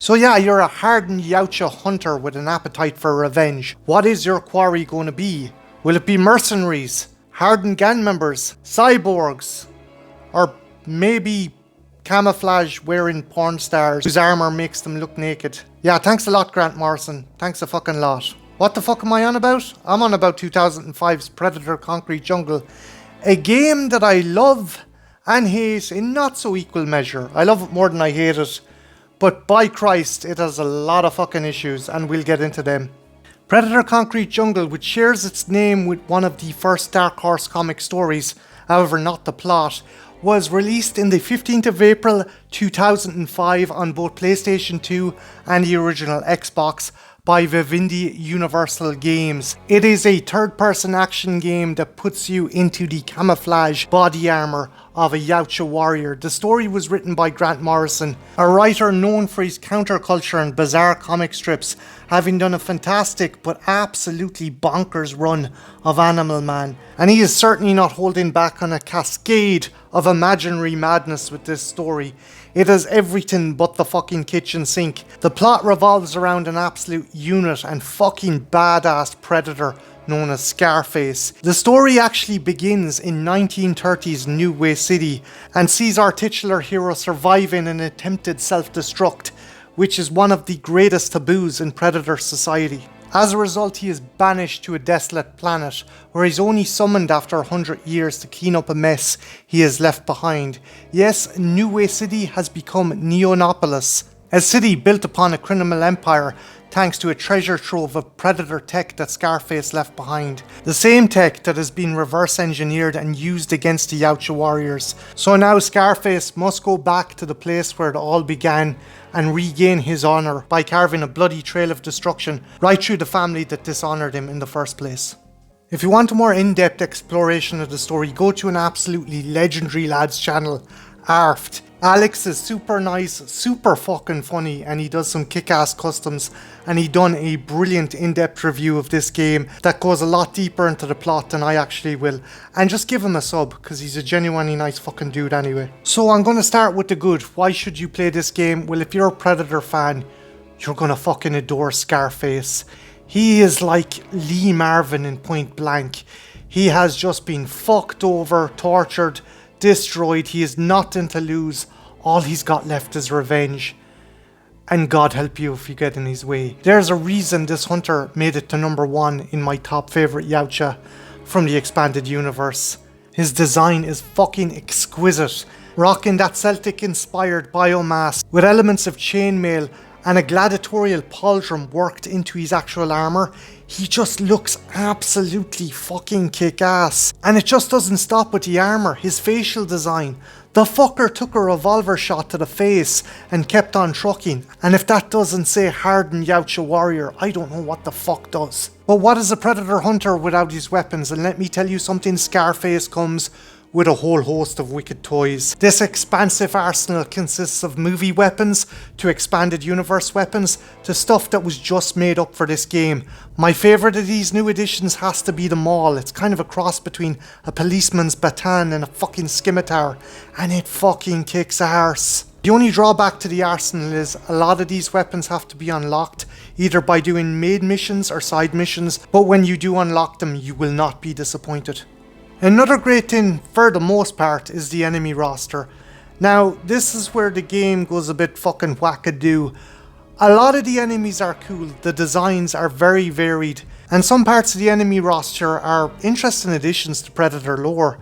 So yeah, you're a hardened Yautja hunter with an appetite for revenge. What is your quarry going to be? Will it be mercenaries, hardened gang members, cyborgs, or maybe camouflage wearing porn stars whose armor makes them look naked? Yeah, thanks a lot, Grant Morrison. Thanks a fucking lot. What the fuck am I on about? I'm on about 2005's Predator Concrete Jungle, a game that I love and hate in not so equal measure. I love it more than I hate it. But by Christ, it has a lot of fucking issues, and we'll get into them. Predator Concrete Jungle, which shares its name with one of the first Dark Horse comic stories, however not the plot, was released in the 15th of April 2005 on both PlayStation 2 and the original Xbox by Vivendi Universal Games. It is a third-person action game that puts you into the camouflage body armor of a Yautja warrior. The story was written by Grant Morrison, a writer known for his counterculture and bizarre comic strips, having done a fantastic but absolutely bonkers run of Animal Man. And he is certainly not holding back on a cascade of imaginary madness with this story. It has everything but the fucking kitchen sink. The plot revolves around an absolute unit and fucking badass predator known as Scarface. The story actually begins in 1930s New Way City and sees our titular hero surviving an attempted self-destruct, which is one of the greatest taboos in Predator society. As a result, he is banished to a desolate planet where he's only summoned after 100 years to clean up a mess he has left behind. Yes, New Way City has become Neonopolis, a city built upon a criminal empire thanks to a treasure trove of Predator tech that Scarface left behind. The same tech that has been reverse engineered and used against the Yautja warriors. So now Scarface must go back to the place where it all began and regain his honour by carving a bloody trail of destruction right through the family that dishonoured him in the first place. If you want a more in-depth exploration of the story, go to an absolutely legendary lads channel, Arfed. Alex is super nice, super fucking funny, and he does some kick-ass customs, and he done a brilliant in-depth review of this game that goes a lot deeper into the plot than I actually will. And just give him a sub, because he's a genuinely nice fucking dude anyway. So I'm going to start with the good. Why should you play this game? Well, if you're a Predator fan, you're going to fucking adore Scarface. He is like Lee Marvin in Point Blank. He has just been fucked over, tortured, destroyed. He is nothing to lose. All he's got left is revenge. And God help you if you get in his way. There's a reason this hunter made it to number 1 in my top favourite Yautja from the expanded universe. His design is fucking exquisite, rocking that Celtic inspired biomass with elements of chainmail and a gladiatorial pauldron worked into his actual armour. He just looks absolutely fucking kick-ass. And it just doesn't stop with the armour, his facial design. The fucker took a revolver shot to the face and kept on trucking. And if that doesn't say hardened Yautja warrior, I don't know what the fuck does. But what is a Predator hunter without his weapons? And let me tell you something, Scarface comes with a whole host of wicked toys. This expansive arsenal consists of movie weapons to expanded universe weapons to stuff that was just made up for this game. My favourite of these new additions has to be the Maul. It's kind of a cross between a policeman's baton and a fucking scimitar, and it fucking kicks arse. The only drawback to the arsenal is a lot of these weapons have to be unlocked either by doing main missions or side missions, but when you do unlock them you will not be disappointed. Another great thing, for the most part, is the enemy roster. Now, this is where the game goes a bit fucking wackadoo. A lot of the enemies are cool, the designs are very varied, and some parts of the enemy roster are interesting additions to Predator lore.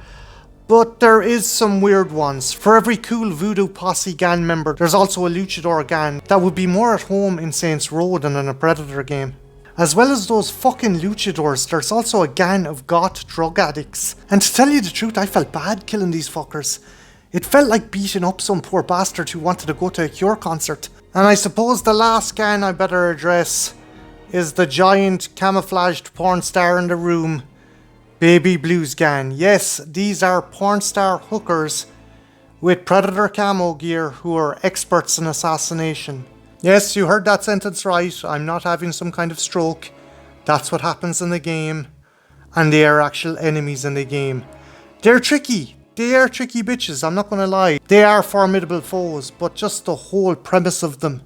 But there is some weird ones. For every cool Voodoo Posse gang member, there's also a Luchador gang that would be more at home in Saints Row than in a Predator game. As well as those fucking luchadors, there's also a gang of goth drug addicts. And to tell you the truth, I felt bad killing these fuckers. It felt like beating up some poor bastard who wanted to go to a Cure concert. And I suppose the last gang I better address is the giant camouflaged porn star in the room, Baby Blues gang. Yes, these are porn star hookers with Predator camo gear who are experts in assassination. Yes, you heard that sentence right. I'm not having some kind of stroke. That's what happens in the game. And they are actual enemies in the game. They're tricky. They are tricky bitches, I'm not gonna lie. They are formidable foes, but just the whole premise of them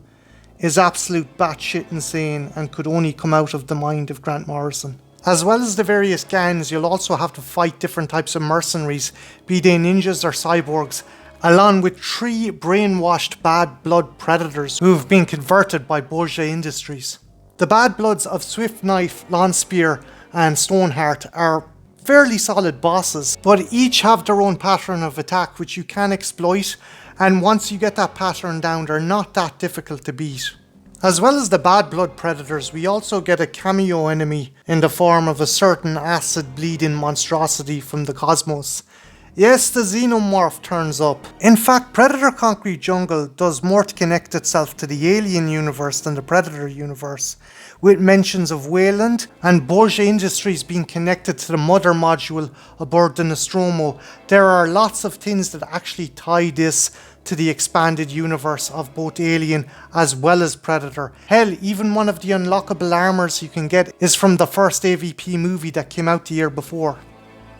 is absolute batshit insane and could only come out of the mind of Grant Morrison. As well as the various gangs, you'll also have to fight different types of mercenaries, be they ninjas or cyborgs, along with 3 brainwashed bad blood predators who have been converted by Bourget Industries. The bad bloods of Swift Knife, Lawn Spear and Stoneheart are fairly solid bosses, but each have their own pattern of attack which you can exploit, and once you get that pattern down, they're not that difficult to beat. As well as the bad blood predators, we also get a cameo enemy in the form of a certain acid bleeding monstrosity from the cosmos. Yes, the Xenomorph turns up. In fact, Predator Concrete Jungle does more to connect itself to the Alien universe than the Predator universe, with mentions of Wayland and Bourget Industries being connected to the mother module aboard the Nostromo. There are lots of things that actually tie this to the expanded universe of both Alien as well as Predator. Hell, even one of the unlockable armors you can get is from the first AVP movie that came out the year before.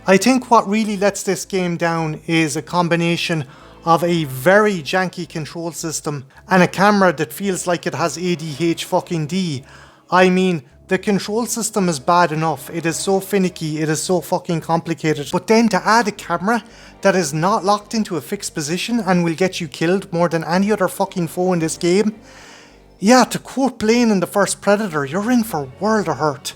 I think what really lets this game down is a combination of a very janky control system and a camera that feels like it has ADH fucking D. I mean, the control system is bad enough, it is so finicky, it is so fucking complicated, but then to add a camera that is not locked into a fixed position and will get you killed more than any other fucking foe in this game, yeah, to quote Blaine in the first Predator, you're in for a world of hurt.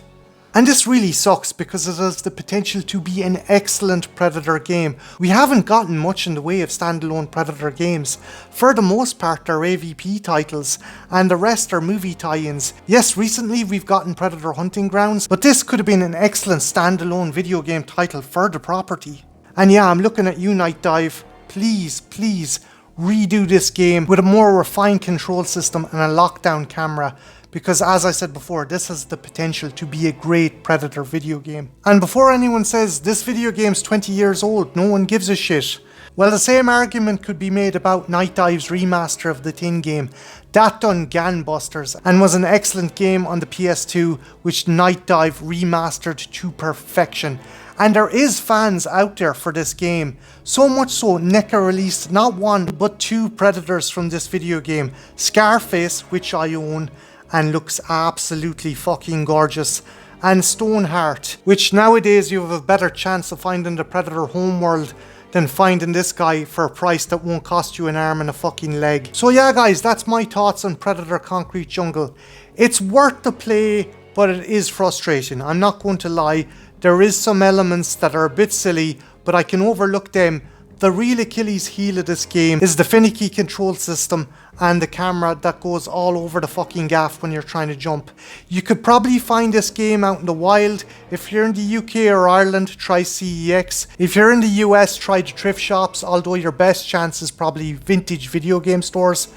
And this really sucks because it has the potential to be an excellent Predator game. We haven't gotten much in the way of standalone Predator games. For the most part, they're AVP titles, and the rest are movie tie-ins. Yes, recently we've gotten Predator Hunting Grounds, but this could have been an excellent standalone video game title for the property. And yeah, I'm looking at you, Night Dive. Please, please redo this game with a more refined control system and a lockdown camera. Because as I said before, this has the potential to be a great Predator video game. And before anyone says this video game's 20 years old, no one gives a shit. Well, the same argument could be made about Night Dive's remaster of the Tin game. That done gangbusters and was an excellent game on the PS2, which Night Dive remastered to perfection. And there is fans out there for this game. So much so, NECA released not 1 but 2 Predators from this video game. Scarface, which I own, and looks absolutely fucking gorgeous, and Stoneheart, which nowadays you have a better chance of finding the Predator homeworld than finding this guy for a price that won't cost you an arm and a fucking leg. So yeah guys, that's my thoughts on Predator Concrete Jungle. It's worth the play, but it is frustrating, I'm not going to lie. There is some elements that are a bit silly, but I can overlook them. The real Achilles heel of this game is the finicky control system and the camera that goes all over the fucking gaff when you're trying to jump. You could probably find this game out in the wild. If you're in the UK or Ireland, try CEX. If you're in the US, try the thrift shops, although your best chance is probably vintage video game stores.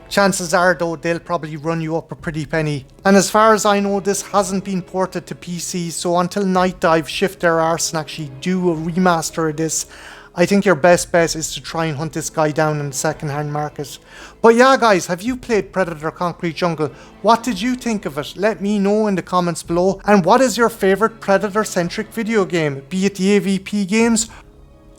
Chances are though they'll probably run you up a pretty penny. And as far as I know, this hasn't been ported to PC, so until Night Dive shift their arse and actually do a remaster of this, I think your best bet is to try and hunt this guy down in the second-hand market. But yeah guys, have you played Predator Concrete Jungle? What did you think of it? Let me know in the comments below. And what is your favourite Predator-centric video game? Be it the AVP games,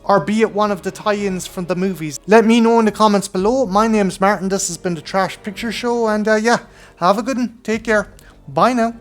or be it one of the tie-ins from the movies? Let me know in the comments below. My name's Martin, this has been the Trash Picture Show, and yeah, have a good one, take care, bye now.